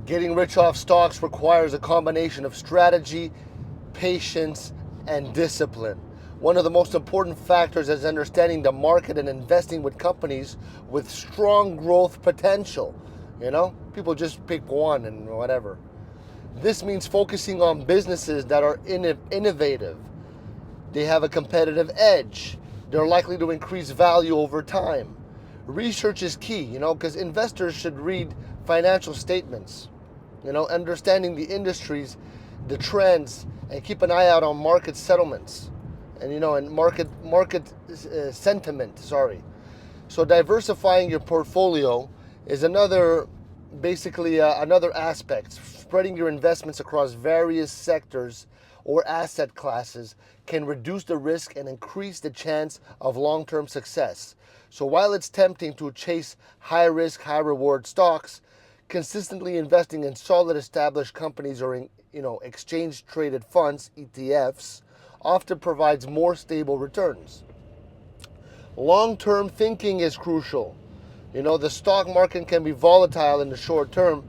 Getting rich off stocks requires a combination of strategy, patience, and discipline. One of the most important factors is understanding the market and investing with companies with strong growth potential. People just pick one and whatever. This means focusing on businesses that are innovative. They have a competitive edge. They're likely to increase value over time. Research is key, because investors should read financial statements, understanding the industries, the trends, and keep an eye out on market settlements and market sentiment. So diversifying your portfolio is another aspect. Spreading your investments across various sectors or asset classes can reduce the risk and increase the chance of long-term success. So while it's tempting to chase high-risk, high-reward stocks, consistently investing in solid established companies or in exchange-traded funds, ETFs, often provides more stable returns. Long-term thinking is crucial. The stock market can be volatile in the short term,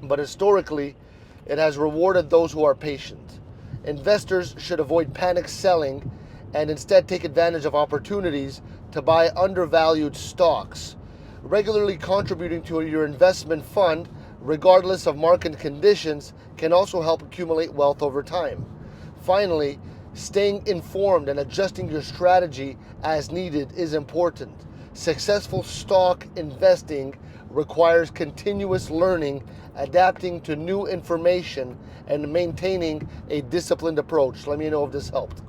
but historically, it has rewarded those who are patient. Investors should avoid panic selling and instead take advantage of opportunities to buy undervalued stocks. Regularly contributing to your investment fund, regardless of market conditions, can also help accumulate wealth over time. Finally, staying informed and adjusting your strategy as needed is important. Successful stock investing requires continuous learning, adapting to new information, and maintaining a disciplined approach. Let me know if this helped.